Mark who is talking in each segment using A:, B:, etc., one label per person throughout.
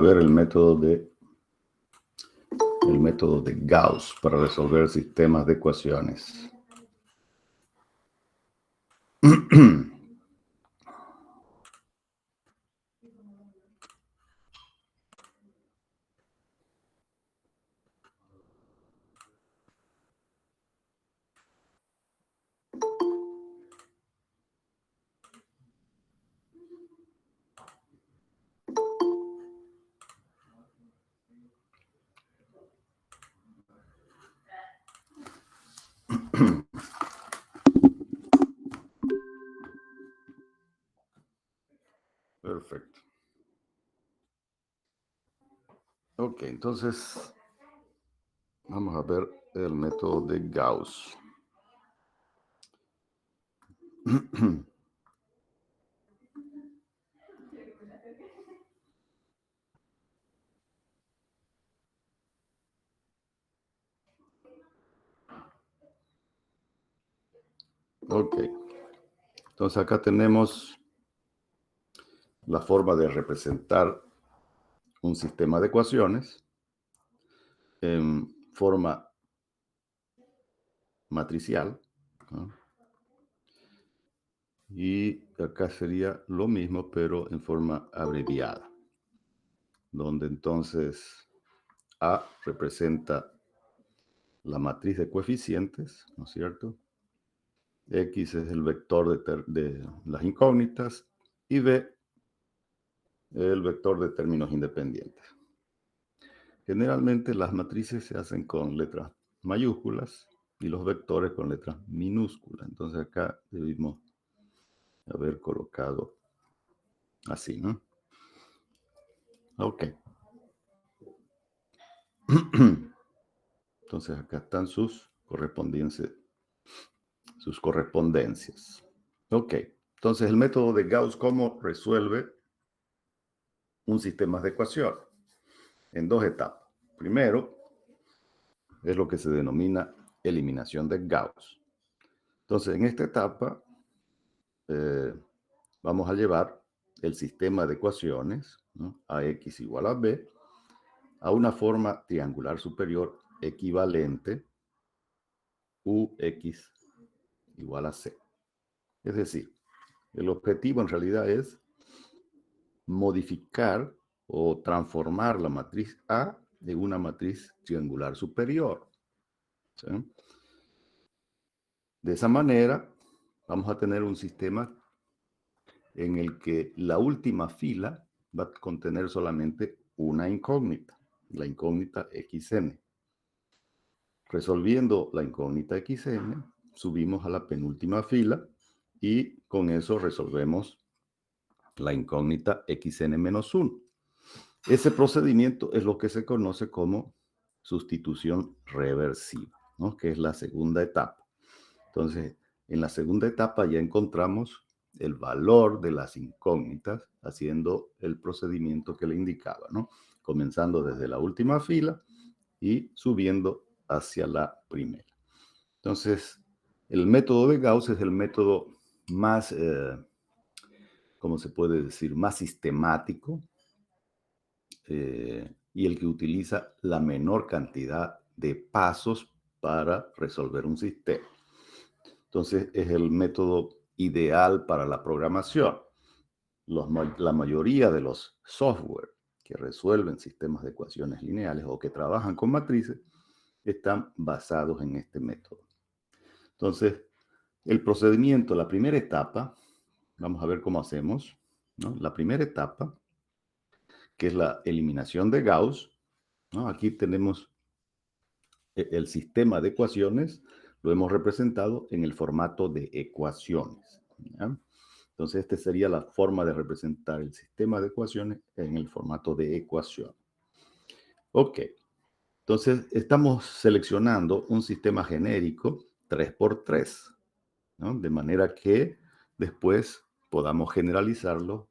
A: ver el método de Gauss para resolver sistemas de ecuaciones. Perfecto. Ok, entonces vamos a ver el método de Gauss. Ok, entonces acá tenemos la forma de representar un sistema de ecuaciones en forma matricial, ¿no? Y acá sería lo mismo, pero en forma abreviada, donde entonces A representa la matriz de coeficientes, ¿no es cierto? X es el vector de las incógnitas y B el vector de términos independientes. Generalmente las matrices se hacen con letras mayúsculas y los vectores con letras minúsculas. Entonces acá debimos haber colocado así, ¿no? Ok. Entonces acá están sus correspondencias. Ok. Entonces el método de Gauss, ¿cómo resuelve un sistema de ecuación? En dos etapas. Primero, es lo que se denomina eliminación de Gauss. Entonces, en esta etapa, vamos a llevar el sistema de ecuaciones, ¿no? AX igual a B, a una forma triangular superior equivalente UX igual a C. Es decir, el objetivo en realidad es modificar o transformar la matriz A en una matriz triangular superior, ¿sí? De esa manera, vamos a tener un sistema en el que la última fila va a contener solamente una incógnita, la incógnita xn. Resolviendo la incógnita xn, subimos a la penúltima fila y con eso resolvemos la incógnita xn-1. Ese procedimiento es lo que se conoce como sustitución reversiva, ¿no? Que es la segunda etapa. Entonces, en la segunda etapa ya encontramos el valor de las incógnitas haciendo el procedimiento que le indicaba, ¿no? Comenzando desde la última fila y subiendo hacia la primera. Entonces, el método de Gauss es el método más, ¿cómo se puede decir? Más sistemático y el que utiliza la menor cantidad de pasos para resolver un sistema. Entonces, es el método ideal para la programación. La mayoría de los software que resuelven sistemas de ecuaciones lineales o que trabajan con matrices están basados en este método. Entonces, el procedimiento, la primera etapa, vamos a ver cómo hacemos, ¿no? La primera etapa, que es la eliminación de Gauss, ¿no? Aquí tenemos el sistema de ecuaciones, lo hemos representado en el formato de ecuaciones, ¿ya? Entonces, esta sería la forma de representar el sistema de ecuaciones en el formato de ecuación. Ok, entonces estamos seleccionando un sistema genérico 3×3, ¿no? De manera que después podamos generalizarlo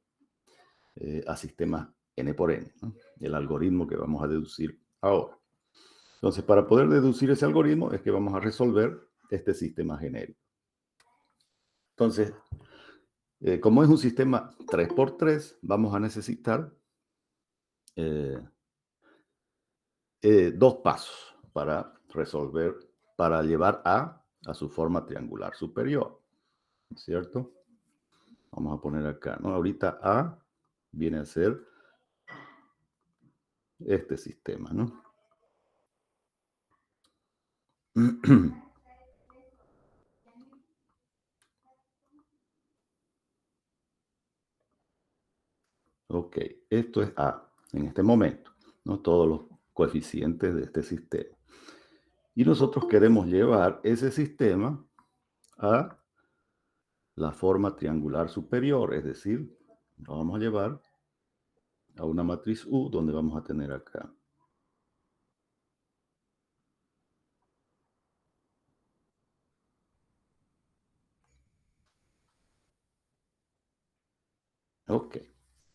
A: a sistemas n por n, ¿no? El algoritmo que vamos a deducir ahora. Entonces, para poder deducir ese algoritmo es que vamos a resolver este sistema genérico. Entonces, como es un sistema 3×3, vamos a necesitar eh, dos pasos para resolver, para llevar a su forma triangular superior, ¿cierto? Vamos a poner acá, ¿no? Ahorita A viene a ser este sistema, ¿no? Ok, esto es A en este momento, ¿no? Todos los coeficientes de este sistema. Y nosotros queremos llevar ese sistema a la forma triangular superior, es decir, lo vamos a llevar a una matriz U donde vamos a tener acá. Ok,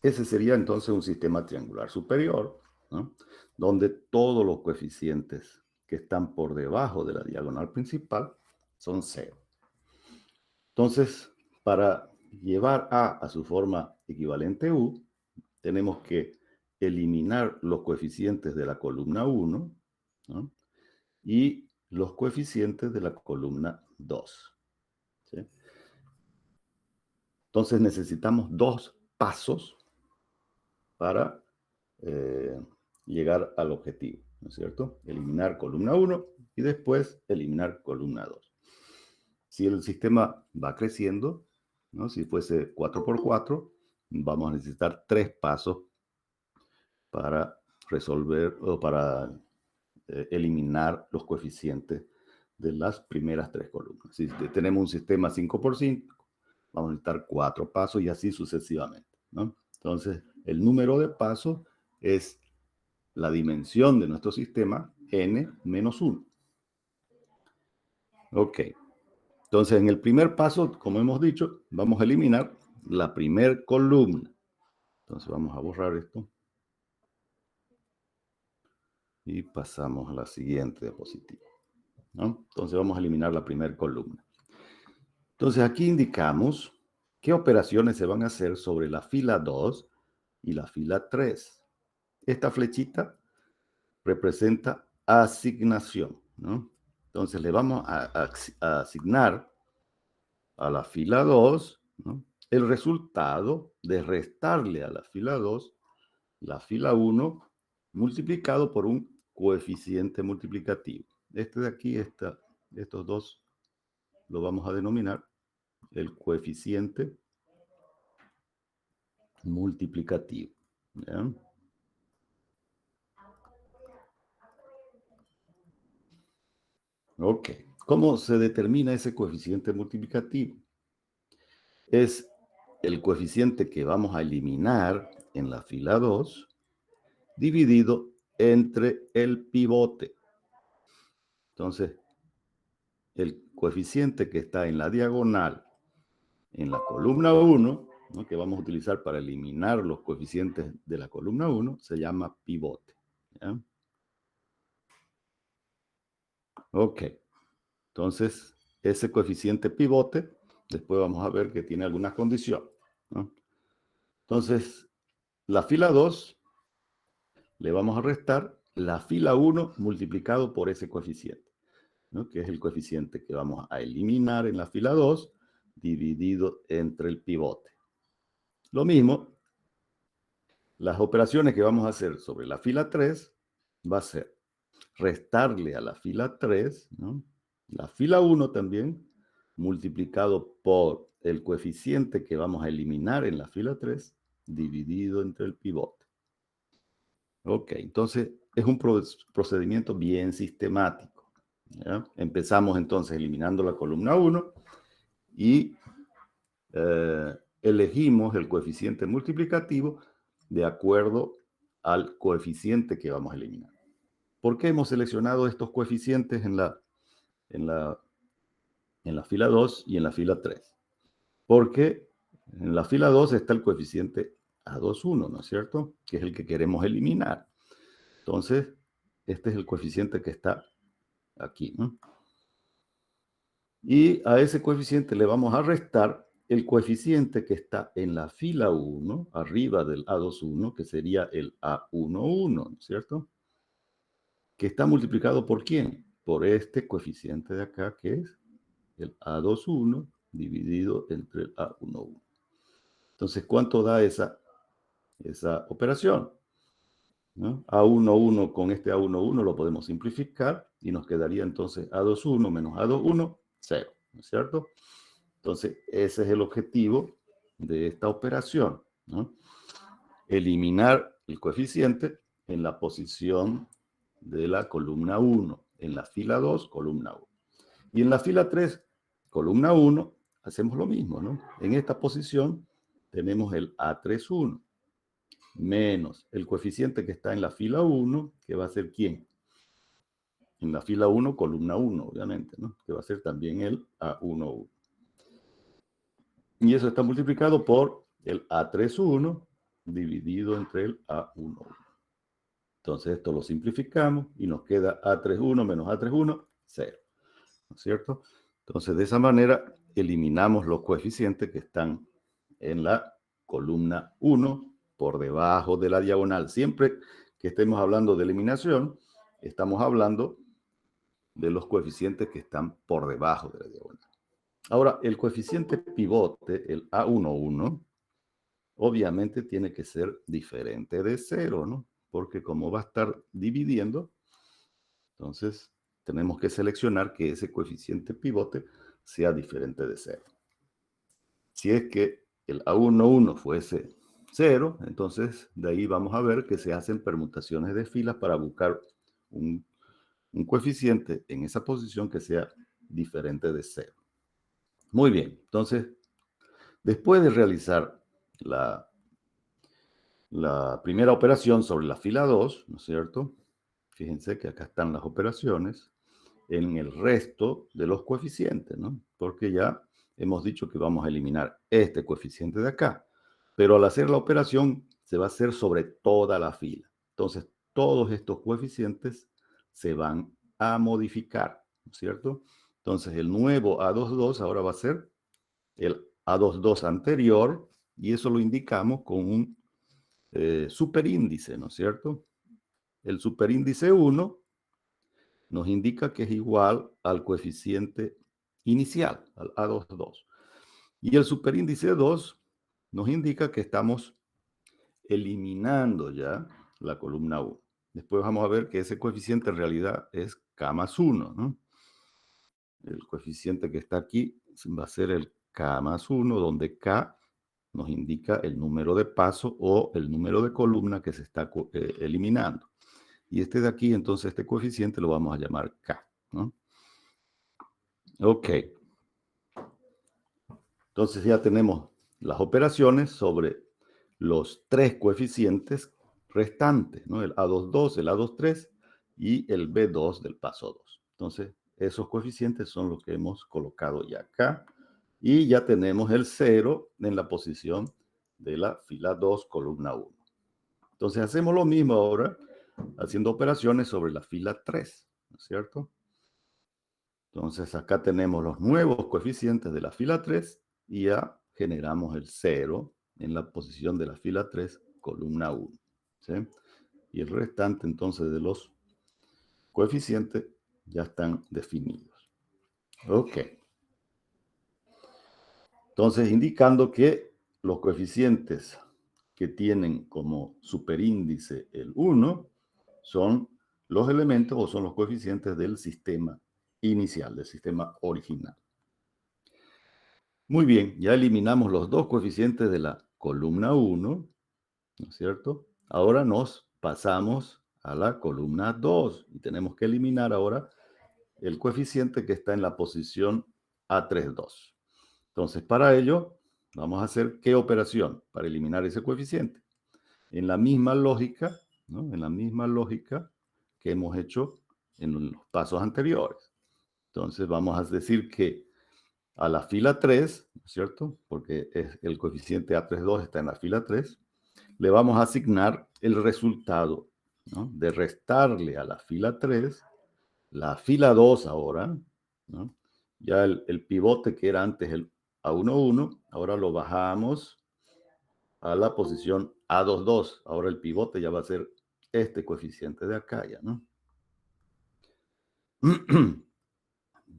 A: ese sería entonces un sistema triangular superior, ¿no? Donde todos los coeficientes que están por debajo de la diagonal principal son cero. Entonces, para llevar A su forma equivalente U, tenemos que eliminar los coeficientes de la columna 1, ¿no? Y los coeficientes de la columna 2. ¿Sí? Entonces necesitamos dos pasos para eh, llegar al objetivo, ¿no es cierto? Eliminar columna 1 y después eliminar columna 2. Si el sistema va creciendo, ¿no? Si fuese 4x4, vamos a necesitar tres pasos para resolver o para eliminar los coeficientes de las primeras tres columnas. Si tenemos un sistema 5x5, vamos a necesitar cuatro pasos y así sucesivamente, ¿no? Entonces, el número de pasos es la dimensión de nuestro sistema n menos 1. Ok. Entonces, en el primer paso, como hemos dicho, vamos a eliminar la primer columna. Entonces, vamos a borrar esto. Y pasamos a la siguiente diapositiva, ¿no? Entonces, vamos a eliminar la primera columna. Entonces, aquí indicamos qué operaciones se van a hacer sobre la fila 2 y la fila 3. Esta flechita representa asignación, ¿no? Entonces, le vamos a asignar a la fila 2, ¿no? El resultado de restarle a la fila 2 la fila 1 multiplicado por un coeficiente multiplicativo. Este de aquí, estos dos lo vamos a denominar el coeficiente multiplicativo. ¿Ya? Ok. ¿Cómo se determina ese coeficiente multiplicativo? Es el coeficiente que vamos a eliminar en la fila 2 dividido entre el pivote. Entonces, el coeficiente que está en la diagonal en la columna 1, ¿no? Que vamos a utilizar para eliminar los coeficientes de la columna 1, se llama pivote. ¿Ya? Ok. Entonces, ese coeficiente pivote, después vamos a ver que tiene algunas condiciones, ¿no? Entonces, la fila 2 le vamos a restar la fila 1 multiplicado por ese coeficiente, ¿no? Que es el coeficiente que vamos a eliminar en la fila 2 dividido entre el pivote. Lo mismo, las operaciones que vamos a hacer sobre la fila 3 va a ser restarle a la fila 3, ¿no? La fila 1 también, multiplicado por el coeficiente que vamos a eliminar en la fila 3, dividido entre el pivote. Ok, entonces es un procedimiento bien sistemático. ¿Ya? Empezamos entonces eliminando la columna 1 y elegimos el coeficiente multiplicativo de acuerdo al coeficiente que vamos a eliminar. ¿Por qué hemos seleccionado estos coeficientes en la, en la fila 2 y en la fila 3? Porque en la fila 2 está el coeficiente A21, ¿no es cierto? Que es el que queremos eliminar. Entonces, este es el coeficiente que está aquí, ¿no? Y a ese coeficiente le vamos a restar el coeficiente que está en la fila 1, arriba del A21, que sería el A11, ¿no es cierto? Que está multiplicado ¿por quién? Por este coeficiente de acá, que es el A21 dividido entre el A11. Entonces, ¿cuánto da esa operación? ¿No? A11 con este A11 lo podemos simplificar y nos quedaría entonces A21 menos A21, 0, ¿no es cierto? Entonces, ese es el objetivo de esta operación, ¿no? Eliminar el coeficiente en la posición de la columna 1, en la fila 2, columna 1. Y en la fila 3, columna 1, hacemos lo mismo, ¿no? En esta posición tenemos el A31 menos el coeficiente que está en la fila 1, que va a ser ¿quién? En la fila 1, columna 1, obviamente, ¿no? Que va a ser también el A11. Y eso está multiplicado por el A31 dividido entre el A11. Entonces esto lo simplificamos y nos queda A31 menos A31, 0. ¿No es cierto? Entonces de esa manera eliminamos los coeficientes que están en la columna 1 por debajo de la diagonal. Siempre que estemos hablando de eliminación, estamos hablando de los coeficientes que están por debajo de la diagonal. Ahora, el coeficiente pivote, el A11, obviamente tiene que ser diferente de 0, ¿no? Porque como va a estar dividiendo, entonces tenemos que seleccionar que ese coeficiente pivote sea diferente de 0. Si es que el A11 fuese 0, entonces de ahí vamos a ver que se hacen permutaciones de filas para buscar un coeficiente en esa posición que sea diferente de 0. Muy bien, entonces, después de realizar la primera operación sobre la fila 2, ¿no es cierto? Fíjense que acá están las operaciones en el resto de los coeficientes, ¿no? Porque ya hemos dicho que vamos a eliminar este coeficiente de acá. Pero al hacer la operación se va a hacer sobre toda la fila. Entonces, todos estos coeficientes se van a modificar, ¿no es cierto? Entonces, el nuevo A22 ahora va a ser el A22 anterior y eso lo indicamos con un superíndice, ¿no es cierto? El superíndice 1 nos indica que es igual al coeficiente inicial, al A22. Y el superíndice 2 nos indica que estamos eliminando ya la columna 1. Después vamos a ver que ese coeficiente en realidad es K más 1, ¿no? El coeficiente que está aquí va a ser el K más 1, donde K nos indica el número de paso o el número de columna que se está eliminando. Y este de aquí, entonces, este coeficiente lo vamos a llamar K, ¿no? Ok. Entonces ya tenemos las operaciones sobre los tres coeficientes restantes, ¿no? El A22, el A23 y el B2 del paso 2. Entonces, esos coeficientes son los que hemos colocado ya acá. Y ya tenemos el 0 en la posición de la fila 2, columna 1. Entonces, hacemos lo mismo ahora, haciendo operaciones sobre la fila 3, ¿no es cierto? Entonces, acá tenemos los nuevos coeficientes de la fila 3 y ya generamos el 0 en la posición de la fila 3, columna 1. ¿Sí? Y el restante entonces de los coeficientes ya están definidos. Ok. Entonces, indicando que los coeficientes que tienen como superíndice el 1 son los elementos o son los coeficientes del sistema inicial, del sistema original. Muy bien, ya eliminamos los dos coeficientes de la columna 1, ¿no es cierto? Ahora nos pasamos a la columna 2 y tenemos que eliminar ahora el coeficiente que está en la posición A32. Entonces, para ello, vamos a hacer ¿qué operación? Para eliminar ese coeficiente. En la misma lógica, ¿no? En la misma lógica que hemos hecho en los pasos anteriores. Entonces, vamos a decir que a la fila 3, ¿no es cierto? Porque el coeficiente A32 está en la fila 3, le vamos a asignar el resultado, ¿no? De restarle a la fila 3, la fila 2 ahora, ¿no? Ya el pivote que era antes el A11, ahora lo bajamos a la posición A22. Ahora el pivote ya va a ser este coeficiente de acá ya, ¿no?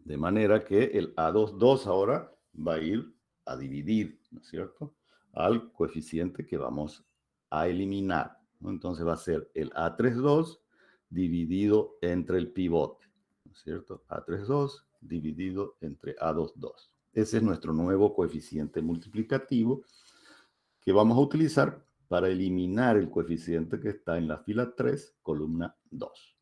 A: De manera que el A22 ahora va a ir a dividir, ¿no es cierto?, al coeficiente que vamos a eliminar, ¿no? Entonces va a ser el A32 dividido entre el pivote, ¿no es cierto? A32 dividido entre A22. Ese es nuestro nuevo coeficiente multiplicativo que vamos a utilizar para eliminar el coeficiente que está en la fila 3, columna 2.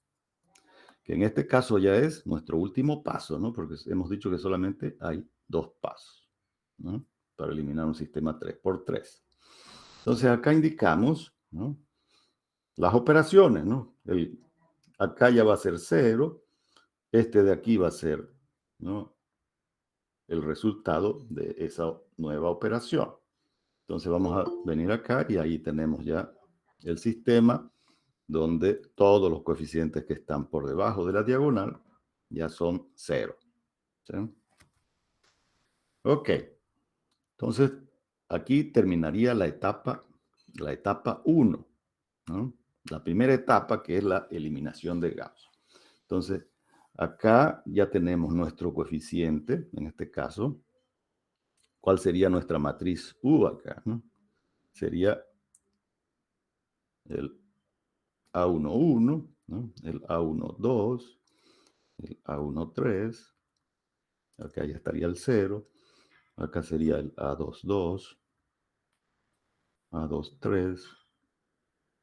A: Que en este caso ya es nuestro último paso, ¿no? Porque hemos dicho que solamente hay 2 pasos, ¿no?, para eliminar un sistema 3x3. Entonces acá indicamos, ¿no?, las operaciones, ¿no? Acá ya va a ser 0, este de aquí va a ser, ¿no?, el resultado de esa nueva operación. Entonces vamos a venir acá y ahí tenemos ya el sistema donde todos los coeficientes que están por debajo de la diagonal ya son 0. ¿Sí? Ok. Entonces, aquí terminaría la etapa 1, ¿no? La primera etapa, que es la eliminación de Gauss. Entonces, acá ya tenemos nuestro coeficiente, en este caso. ¿Cuál sería nuestra matriz U acá, ¿no? Sería el A11, ¿no?, el A12, el A13, acá ya estaría el 0, acá sería el A22, A23,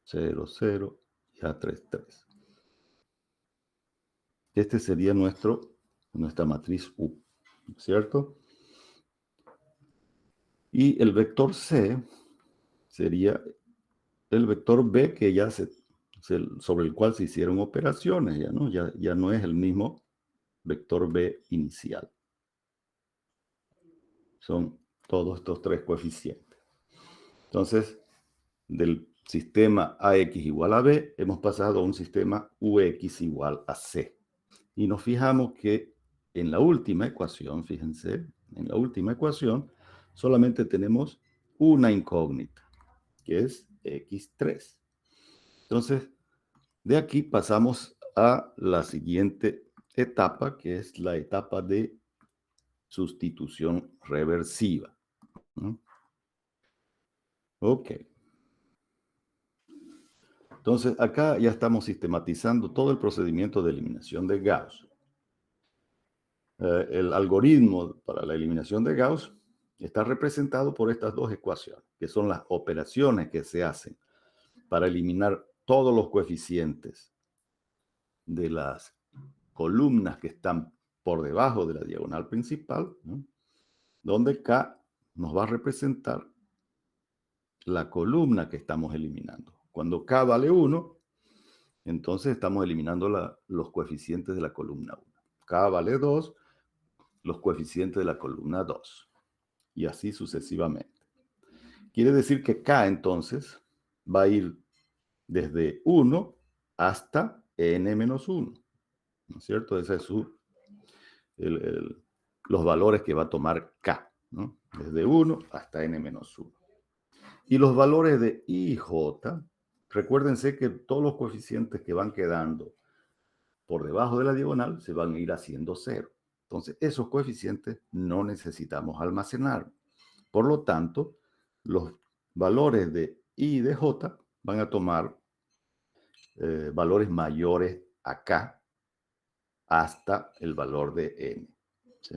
A: 0, 0 y A33. Este sería nuestra matriz U, ¿cierto? Y el vector C sería el vector B que ya sobre el cual se hicieron operaciones, ya no, ya no es el mismo vector B inicial. Son todos estos 3 coeficientes. Entonces, del sistema AX igual a B, hemos pasado a un sistema UX igual a C. Y nos fijamos que en la última ecuación, fíjense, en la última ecuación solamente tenemos una incógnita, que es X3. Entonces, de aquí pasamos a la siguiente etapa, que es la etapa de sustitución reversiva, ¿no? Ok. Entonces, acá ya estamos sistematizando todo el procedimiento de eliminación de Gauss. El algoritmo para la eliminación de Gauss está representado por estas 2 ecuaciones, que son las operaciones que se hacen para eliminar todos los coeficientes de las columnas que están por debajo de la diagonal principal, ¿no?, donde K nos va a representar la columna que estamos eliminando. Cuando K vale 1, entonces estamos eliminando los coeficientes de la columna 1. K vale 2, los coeficientes de la columna 2. Y así sucesivamente. Quiere decir que K entonces va a ir desde 1 hasta n-1, ¿no es cierto? Ese es los valores que va a tomar K, ¿no?, desde 1 hasta n-1. Y los valores de I y J, recuérdense que todos los coeficientes que van quedando por debajo de la diagonal se van a ir haciendo 0. Entonces, esos coeficientes no necesitamos almacenar. Por lo tanto, los valores de I y de J van a tomar valores mayores a K hasta el valor de N, ¿sí?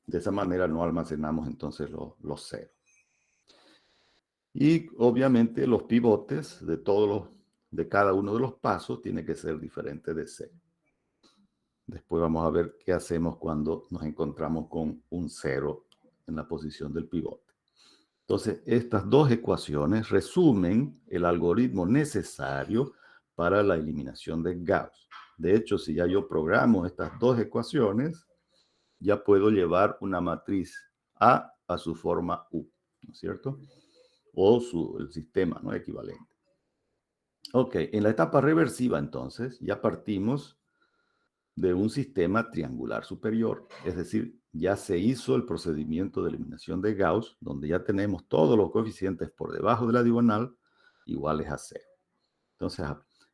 A: De esa manera no almacenamos entonces los ceros. Y obviamente los pivotes de cada uno de los pasos tiene que ser diferente de 0. Después vamos a ver qué hacemos cuando nos encontramos con un 0 en la posición del pivote. Entonces, estas 2 ecuaciones resumen el algoritmo necesario para la eliminación de Gauss. De hecho, si ya yo programo estas 2 ecuaciones, ya puedo llevar una matriz A a su forma U, ¿no es cierto? O el sistema, ¿no?, equivalente. Ok, en la etapa reversiva, entonces, ya partimos de un sistema triangular superior. Es decir, ya se hizo el procedimiento de eliminación de Gauss, donde ya tenemos todos los coeficientes por debajo de la diagonal iguales a cero. Entonces,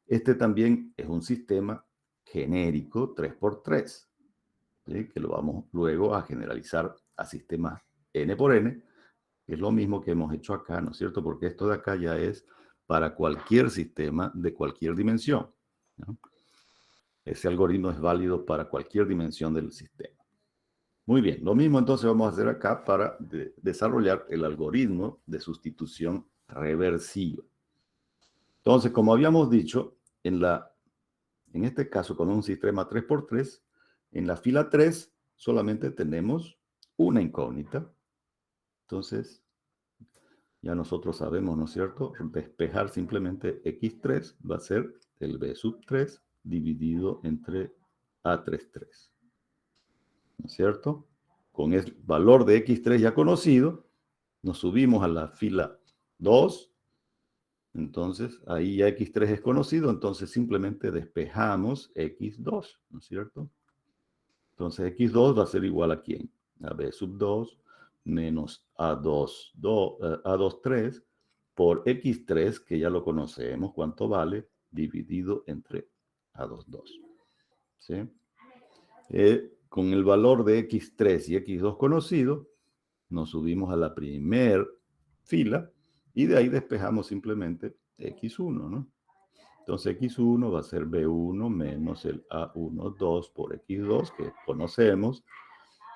A: este también es un sistema genérico 3×3, ¿sí? Que lo vamos luego a generalizar a sistemas n por n, que es lo mismo que hemos hecho acá, ¿no es cierto? Porque esto de acá ya es para cualquier sistema de cualquier dimensión, ¿no? Ese algoritmo es válido para cualquier dimensión del sistema. Muy bien, lo mismo entonces vamos a hacer acá para desarrollar el algoritmo de sustitución reversiva. Entonces, como habíamos dicho, en este caso con un sistema 3×3, en la fila 3 solamente tenemos una incógnita. Entonces, ya nosotros sabemos, ¿no es cierto? Despejar simplemente x3 va a ser el b sub 3 dividido entre a33. ¿No es cierto? Con el valor de x3 ya conocido, nos subimos a la fila 2. Entonces, ahí ya x3 es conocido, entonces simplemente despejamos x2, ¿no es cierto? Entonces, x2 va a ser igual a ¿quién? A b sub 2 menos a23 por x3, que ya lo conocemos, ¿cuánto vale? Dividido entre a22. ¿Sí? Con el valor de x3 y x2 conocido, nos subimos a la primer fila y de ahí despejamos simplemente x1, ¿no? Entonces x1 va a ser b1 menos el a12 por x2, que conocemos,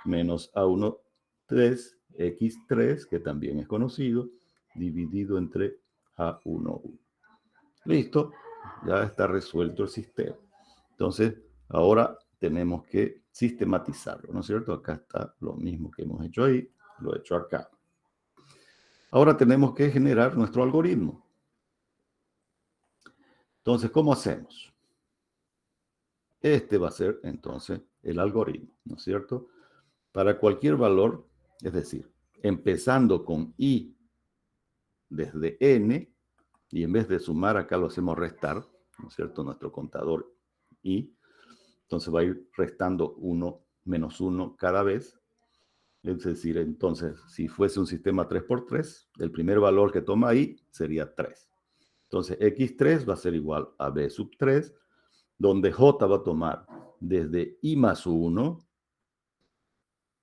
A: menos a13 x3, que también es conocido, dividido entre a11. Listo, ya está resuelto el sistema. Entonces, ahora tenemos que sistematizarlo, ¿no es cierto? Acá está lo mismo que hemos hecho ahí, lo he hecho acá. Ahora tenemos que generar nuestro algoritmo. Entonces, ¿cómo hacemos? Este va a ser entonces el algoritmo, ¿no es cierto? Para cualquier valor, es decir, empezando con i desde n, y en vez de sumar acá lo hacemos restar, ¿no es cierto? Nuestro contador i, entonces va a ir restando 1 menos 1 cada vez. Es decir, entonces, si fuese un sistema 3×3, el primer valor que toma i sería 3. Entonces, x3 va a ser igual a b sub 3, donde j va a tomar desde i más 1.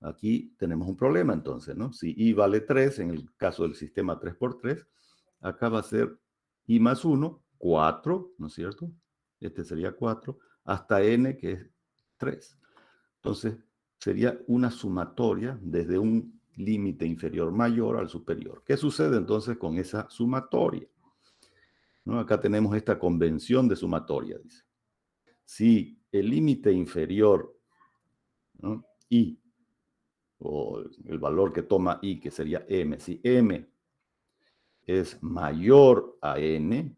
A: Aquí tenemos un problema entonces, ¿no? Si i vale 3, en el caso del sistema 3×3, acá va a ser i más 1, 4, ¿no es cierto? Este sería 4, hasta n, que es 3. Entonces, sería una sumatoria desde un límite inferior mayor al superior. ¿Qué sucede entonces con esa sumatoria? ¿No? Acá tenemos esta convención de sumatoria, dice. Si el límite inferior, ¿no? I, o el valor que toma I, que sería M, si M es mayor a N,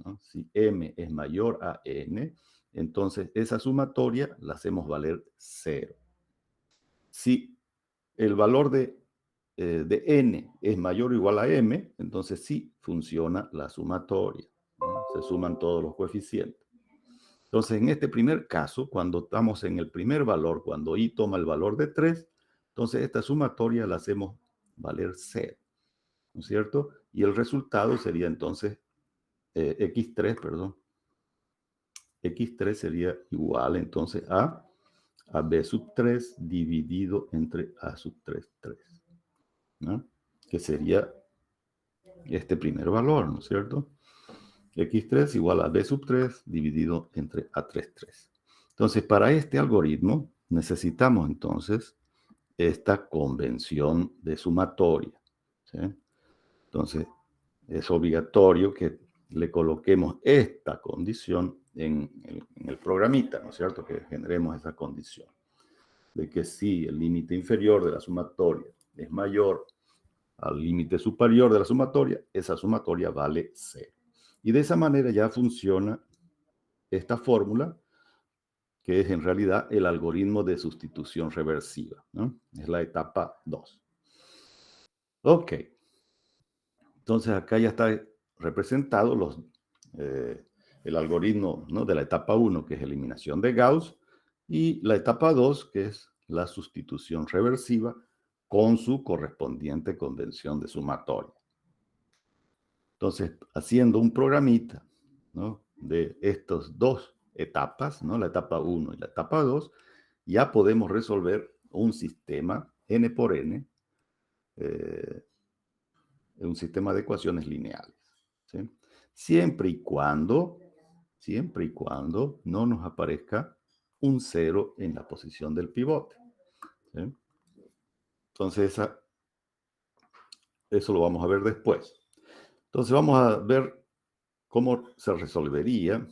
A: ¿no? Si M es mayor a N, entonces esa sumatoria la hacemos valer 0. Si el valor de N es mayor o igual a M, entonces sí funciona la sumatoria, ¿no? Se suman todos los coeficientes. Entonces, en este primer caso, cuando estamos en el primer valor, cuando i toma el valor de 3, entonces esta sumatoria la hacemos valer 0, ¿no es cierto? Y el resultado sería entonces x3, perdón. x3 sería igual entonces a b sub 3 dividido entre a sub 3, 3, ¿no? Que sería este primer valor, ¿no es cierto? x3 igual a b sub 3 dividido entre a3, 3. Entonces, para este algoritmo necesitamos entonces esta convención de sumatoria, ¿sí? Entonces, es obligatorio que le coloquemos esta condición en el programita, ¿no es cierto? Que generemos esa condición de que si el límite inferior de la sumatoria es mayor al límite superior de la sumatoria, esa sumatoria vale 0. Y de esa manera ya funciona esta fórmula, que es en realidad el algoritmo de sustitución reversiva, ¿no? Es la etapa 2. Ok. Entonces acá ya está representado el algoritmo, ¿no? De la etapa 1, que es eliminación de Gauss, Y la etapa 2, que es la sustitución reversiva con su correspondiente convención de sumatoria. Entonces, haciendo un programita, ¿no?, de estas dos etapas, ¿no?, la etapa 1 y la etapa 2, ya podemos resolver un sistema n por n, un sistema de ecuaciones lineales, ¿sí? Siempre y cuando no nos aparezca un 0 en la posición del pivote, ¿sí? Entonces, eso lo vamos a ver después. Entonces, vamos a ver cómo se resolvería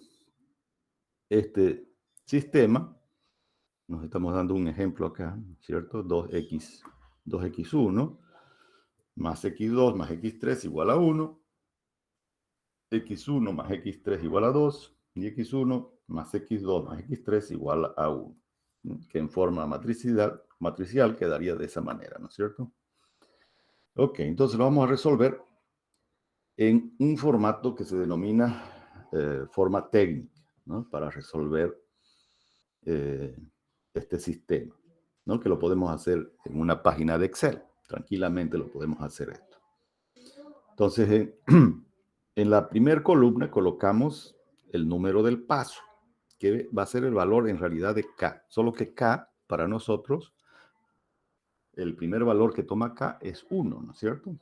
A: este sistema. Nos estamos dando un ejemplo acá, ¿cierto? 2x1 más x2 más x3 igual a 1. X1 más x3 igual a 2. Y x1 más x2 más x3 igual a 1. Que en forma matricial quedaría de esa manera, ¿no es cierto? Ok, entonces lo vamos a resolver en un formato que se denomina forma técnica, ¿no?, para resolver este sistema, ¿no?, que lo podemos hacer en una página de Excel. Tranquilamente lo podemos hacer esto. Entonces, en la primera columna colocamos el número del paso, que va a ser el valor en realidad de K, solo que K para nosotros, el primer valor que toma K es 1, ¿no es cierto?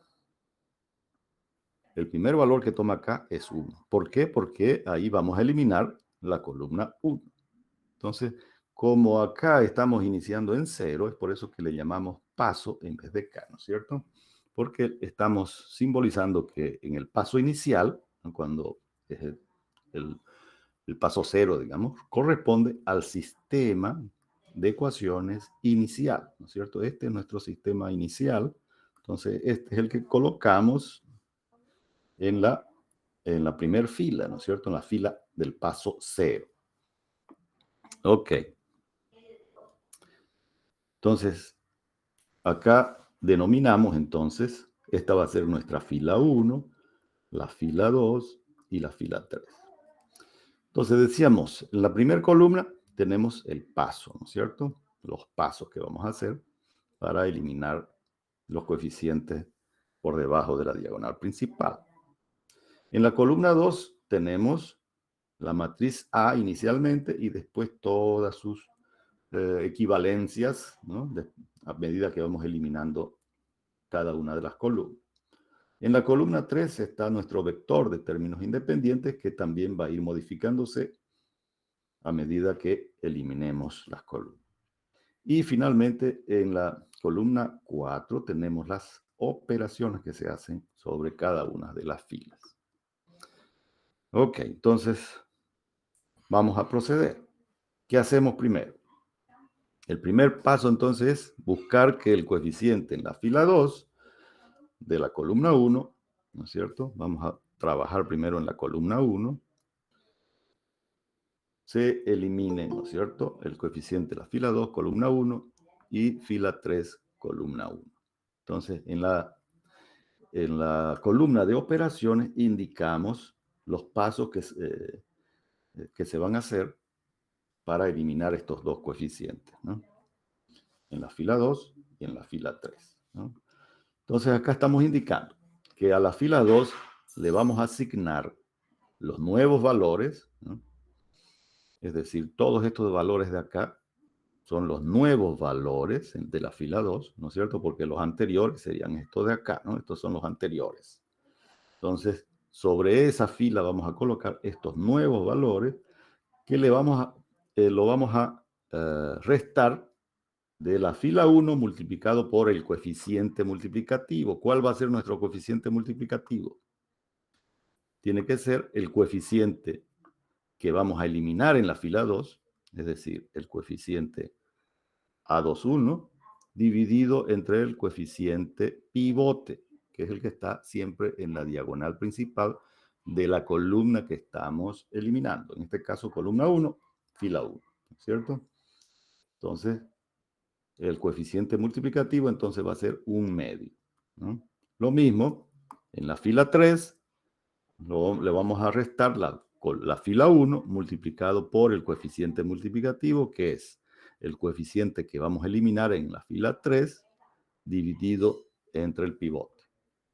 A: El primer valor que toma K es 1. ¿Por qué? Porque ahí vamos a eliminar la columna 1. Entonces, como acá estamos iniciando en 0, es por eso que le llamamos paso en vez de K, ¿no es cierto? Porque estamos simbolizando que en el paso inicial, ¿no?, cuando es el paso 0, digamos, corresponde al sistema de ecuaciones inicial, ¿no es cierto? Este es nuestro sistema inicial. Entonces, este es el que colocamos en la primera fila, ¿no es cierto? En la fila del paso 0. Ok. Entonces, acá denominamos entonces, esta va a ser nuestra fila 1, la fila 2 y la fila 3. Entonces decíamos, en la primera columna tenemos el paso, ¿no es cierto? Los pasos que vamos a hacer para eliminar los coeficientes por debajo de la diagonal principal. En la columna 2 tenemos la matriz A inicialmente y después todas sus equivalencias, ¿no?, a medida que vamos eliminando cada una de las columnas. En la columna 3 está nuestro vector de términos independientes que también va a ir modificándose a medida que eliminemos las columnas. Y finalmente, en la columna 4 tenemos las operaciones que se hacen sobre cada una de las filas. Ok, entonces vamos a proceder. ¿Qué hacemos primero? El primer paso entonces es buscar que el coeficiente en la fila 2 de la columna 1, ¿no es cierto? Vamos a trabajar primero en la columna 1. Se elimine, ¿no es cierto?, el coeficiente de la fila 2, columna 1, y fila 3, columna 1. Entonces, en la columna de operaciones indicamos los pasos que se van a hacer para eliminar estos dos coeficientes, ¿no?, en la fila 2 y en la fila 3, ¿no? Entonces, acá estamos indicando que a la fila 2 le vamos a asignar los nuevos valores, ¿no? Es decir, todos estos valores de acá son los nuevos valores de la fila 2, ¿no es cierto? Porque los anteriores serían estos de acá, ¿no? Estos son los anteriores. Entonces, sobre esa fila vamos a colocar estos nuevos valores que lo vamos a restar de la fila 1 multiplicado por el coeficiente multiplicativo. ¿Cuál va a ser nuestro coeficiente multiplicativo? Tiene que ser el coeficiente que vamos a eliminar en la fila 2, es decir, el coeficiente A21 dividido entre el coeficiente pivote, que es el que está siempre en la diagonal principal de la columna que estamos eliminando. En este caso, columna 1, fila 1, ¿cierto? Entonces, el coeficiente multiplicativo entonces va a ser 1/2, ¿no? Lo mismo, en la fila 3, le vamos a restar la fila 1 multiplicado por el coeficiente multiplicativo, que es el coeficiente que vamos a eliminar en la fila 3 dividido entre el pivote.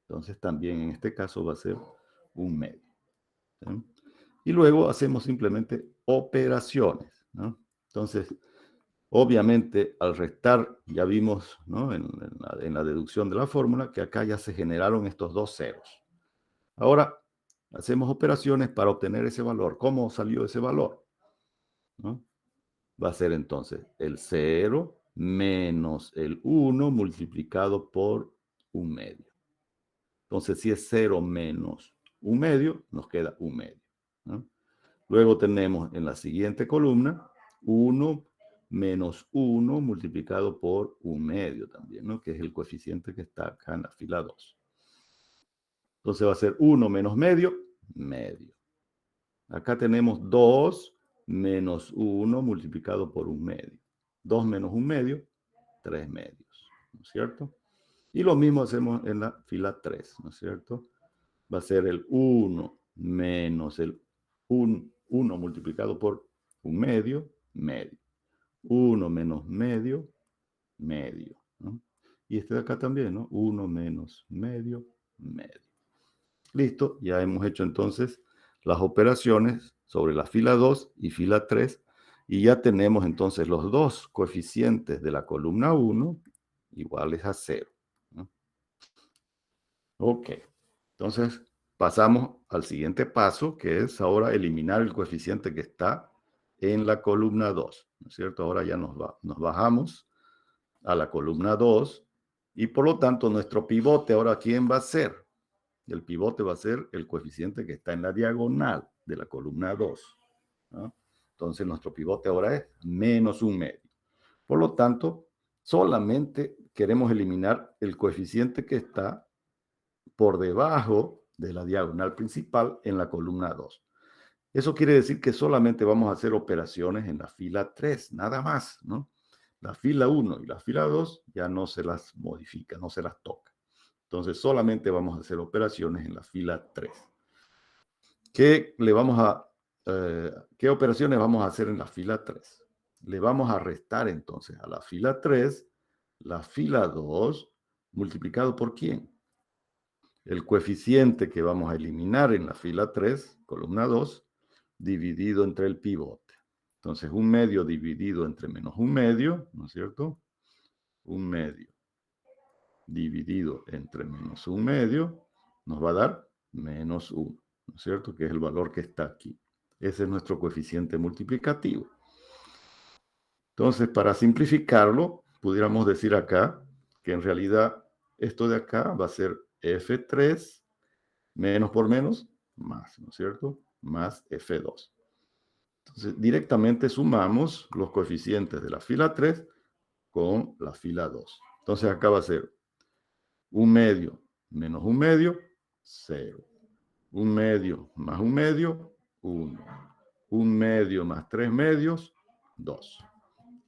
A: Entonces también en este caso va a ser 1/2. ¿Sí? Y luego hacemos simplemente operaciones, ¿no? Entonces, obviamente, al restar, ya vimos, ¿no?, en la deducción de la fórmula que acá ya se generaron estos dos ceros. Ahora, hacemos operaciones para obtener ese valor. ¿Cómo salió ese valor? ¿No? Va a ser entonces el 0 menos el 1 multiplicado por 1/2. Entonces, si es 0 menos 1/2, nos queda 1/2, ¿no? Luego tenemos en la siguiente columna 1 menos 1 multiplicado por 1/2 también, ¿no?, que es el coeficiente que está acá en la fila 2. Entonces va a ser 1 menos medio, medio. Acá tenemos 2 menos 1 multiplicado por 1/2. 2 menos 1/2, 3 medios, ¿no es cierto? Y lo mismo hacemos en la fila 3, ¿no es cierto? Va a ser el 1 menos el 1 multiplicado por 1/2, medio. 1 menos medio, medio, ¿no? Y este de acá también, ¿no? 1 menos medio, medio. Listo, ya hemos hecho entonces las operaciones sobre la fila 2 y fila 3 y ya tenemos entonces los dos coeficientes de la columna 1 iguales a 0, ¿no? Ok, entonces pasamos al siguiente paso, que es ahora eliminar el coeficiente que está en la columna 2, ¿no es cierto? Ahora ya nos bajamos a la columna 2 y por lo tanto nuestro pivote ahora, ¿quién va a ser? El pivote va a ser el coeficiente que está en la diagonal de la columna 2, ¿no? Entonces nuestro pivote ahora es menos 1/2. Por lo tanto, solamente queremos eliminar el coeficiente que está por debajo de la diagonal principal en la columna 2. Eso quiere decir que solamente vamos a hacer operaciones en la fila 3, nada más, ¿no? La fila 1 y la fila 2 ya no se las modifica, no se las toca. Entonces solamente vamos a hacer operaciones en la fila 3. ¿Qué operaciones vamos a hacer en la fila 3? Le vamos a restar entonces a la fila 3 la fila 2 multiplicado por ¿quién? El coeficiente que vamos a eliminar en la fila 3, columna 2, dividido entre el pivote. Entonces, 1/2 dividido entre menos 1/2, ¿no es cierto? 1/2 dividido entre menos 1/2 nos va a dar menos 1, ¿no es cierto? Que es el valor que está aquí. Ese es nuestro coeficiente multiplicativo. Entonces, para simplificarlo, pudiéramos decir acá que en realidad esto de acá va a ser F3 menos por menos, más, ¿no es cierto? Más F2. Entonces, directamente sumamos los coeficientes de la fila 3 con la fila 2. Entonces, acá va a ser 1/2 menos 1/2, 0. 1/2 más 1/2, 1. 1/2 más 3 medios, 2.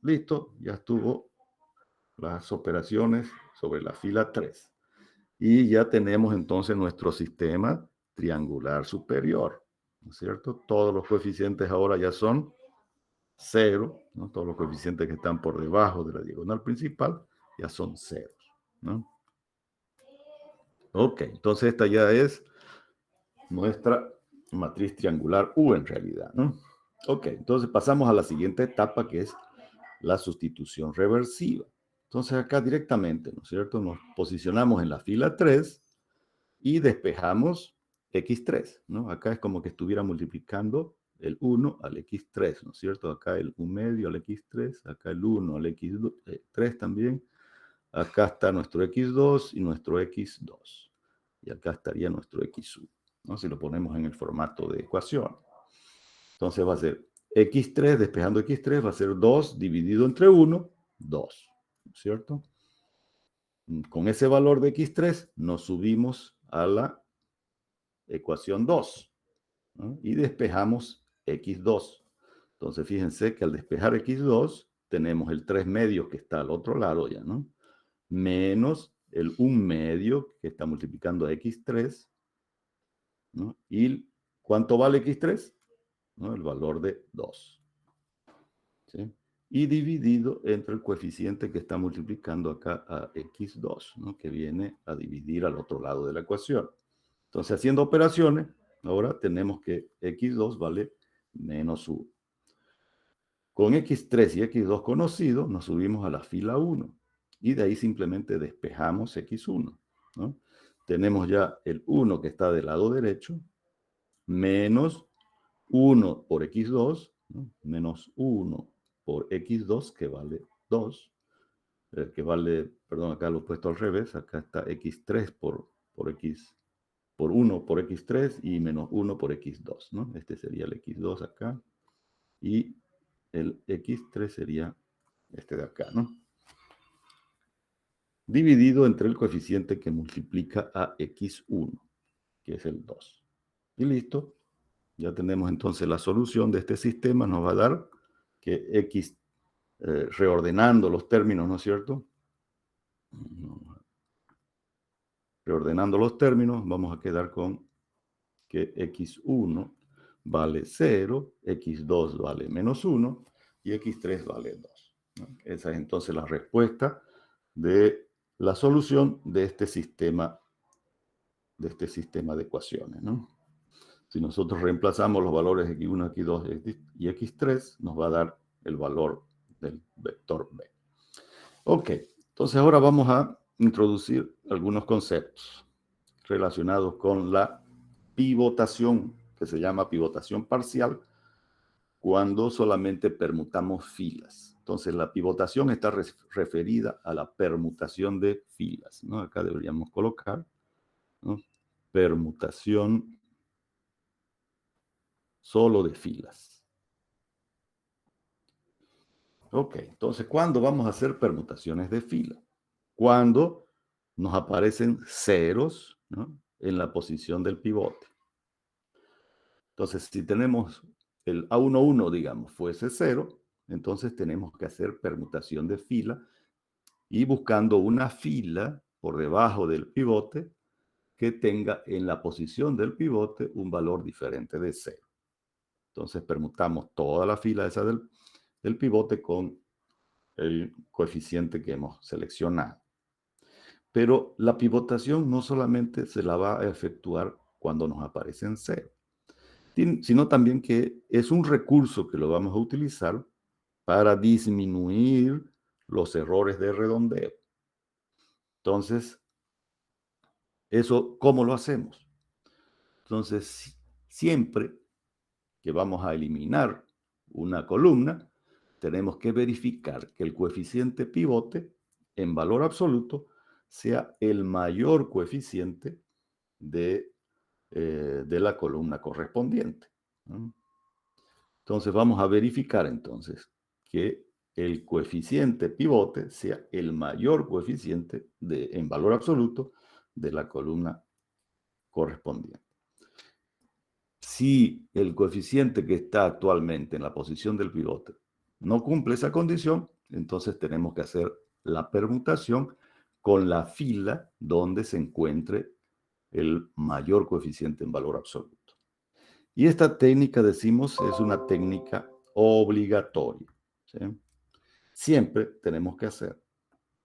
A: Listo, ya estuvo las operaciones sobre la fila 3. Y ya tenemos entonces nuestro sistema triangular superior, ¿no es cierto? Todos los coeficientes ahora ya son 0, ¿no? Todos los coeficientes que están por debajo de la diagonal principal ya son ceros, ¿no? Ok, entonces esta ya es nuestra matriz triangular U en realidad, ¿no? Ok, entonces pasamos a la siguiente etapa que es la sustitución reversiva. Entonces acá directamente, ¿no es cierto? Nos posicionamos en la fila 3 y despejamos x3, ¿no? Acá es como que estuviera multiplicando el 1 al x3, ¿no es cierto? Acá el 1/2 al x3, acá el 1 al x3 también. Acá está nuestro x2 y nuestro x2. Y acá estaría nuestro x1, ¿no? Si lo ponemos en el formato de ecuación. Entonces va a ser x3, despejando x3, va a ser 2 dividido entre 1, 2, ¿no es cierto? Con ese valor de x3 nos subimos a la ecuación 2, ¿no? Y despejamos x2. Entonces fíjense que al despejar x2 tenemos el 3 medios que está al otro lado ya, ¿no? Menos el 1 medio que está multiplicando a x3, ¿no? ¿Y cuánto vale x3? ¿No? El valor de 2. ¿Sí? y dividido entre el coeficiente que está multiplicando acá a x2, ¿no? Que viene a dividir al otro lado de la ecuación. Entonces, haciendo operaciones, ahora tenemos que x2 vale menos 1. Con x3 y x2 conocidos, nos subimos a la fila 1 y de ahí simplemente despejamos x1, ¿no? Tenemos ya el 1 que está del lado derecho, menos 1 por x2, ¿no? Menos 1 por x2 que vale 2, que vale, perdón, acá lo he puesto al revés, acá está x3 por x, por 1 por x3 y menos 1 por x2, ¿no? Este sería el x2 acá y el x3 sería este de acá, ¿no? Dividido entre el coeficiente que multiplica a x1, que es el 2. Y listo. Ya tenemos entonces la solución de este sistema. Nos va a dar que x, reordenando los términos, ¿no es cierto? Reordenando los términos, vamos a quedar con que x1 vale 0, x2 vale menos 1 y x3 vale 2, ¿no? Esa es entonces la respuesta de la solución de este sistema de ecuaciones, ¿no? Si nosotros reemplazamos los valores x1, x2 y x3, nos va a dar el valor del vector b. Ok, entonces ahora vamos a introducir algunos conceptos relacionados con la pivotación, que se llama pivotación parcial, cuando solamente permutamos filas. Entonces, la pivotación está referida a la permutación de filas, ¿no? Acá deberíamos colocar, ¿no? Permutación solo de filas. Ok, entonces, ¿cuándo vamos a hacer permutaciones de fila? Cuando nos aparecen ceros, ¿no? En la posición del pivote. Entonces, si tenemos el A11, digamos, fuese 0, entonces tenemos que hacer permutación de fila y buscando una fila por debajo del pivote que tenga en la posición del pivote un valor diferente de 0. Entonces permutamos toda la fila esa del pivote con el coeficiente que hemos seleccionado. Pero la pivotación no solamente se la va a efectuar cuando nos aparecen 0, sino también que es un recurso que lo vamos a utilizar para disminuir los errores de redondeo. Entonces, ¿eso cómo lo hacemos? Entonces, siempre que vamos a eliminar una columna, tenemos que verificar que el coeficiente pivote en valor absoluto sea el mayor coeficiente de la columna correspondiente, ¿no? Entonces vamos a verificar entonces que el coeficiente pivote sea el mayor coeficiente en valor absoluto de la columna correspondiente. Si el coeficiente que está actualmente en la posición del pivote no cumple esa condición, entonces tenemos que hacer la permutación con la fila donde se encuentre el mayor coeficiente en valor absoluto. Y esta técnica, decimos, es una técnica obligatoria, ¿sí? Siempre tenemos que hacer,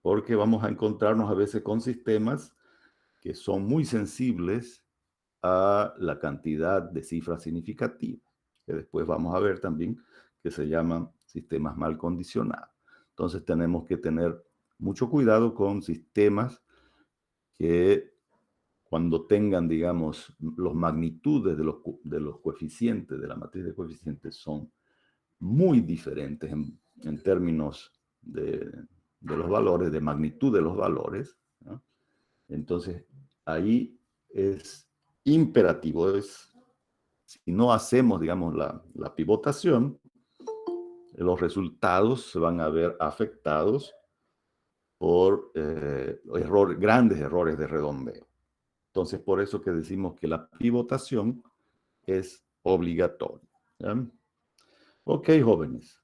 A: porque vamos a encontrarnos a veces con sistemas que son muy sensibles a la cantidad de cifras significativas, que después vamos a ver también que se llaman sistemas mal condicionados. Entonces tenemos que tener mucho cuidado con sistemas que cuando tengan, digamos, los magnitudes de los coeficientes, de la matriz de coeficientes, son muy diferentes en términos de los valores, de magnitud de los valores, ¿no? Entonces, ahí es imperativo, si no hacemos, digamos, la pivotación, los resultados se van a ver afectados por grandes errores de redondeo. Entonces, por eso que decimos que la pivotación es obligatoria, ¿ya? Ok, jóvenes.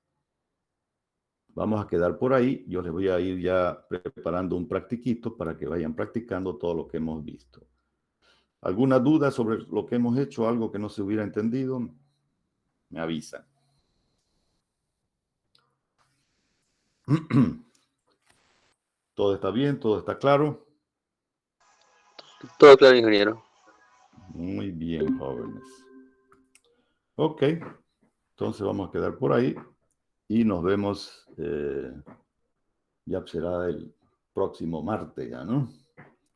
A: Vamos a quedar por ahí. Yo les voy a ir ya preparando un practiquito para que vayan practicando todo lo que hemos visto. ¿Alguna duda sobre lo que hemos hecho? ¿Algo que no se hubiera entendido? Me avisan. ¿Todo está bien? ¿Todo está claro?
B: Todo claro, ingeniero.
A: Muy bien, jóvenes. Ok, entonces vamos a quedar por ahí y nos vemos, ya será el próximo martes, ya, ¿no?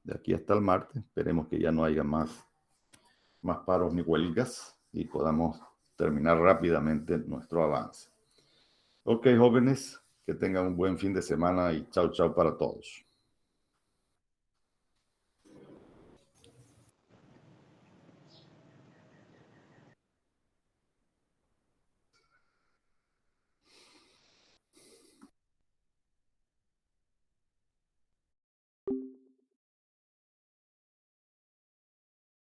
A: De aquí hasta el martes, esperemos que ya no haya más paros ni huelgas y podamos terminar rápidamente nuestro avance. Ok, jóvenes, que tengan un buen fin de semana y chao, chao para todos.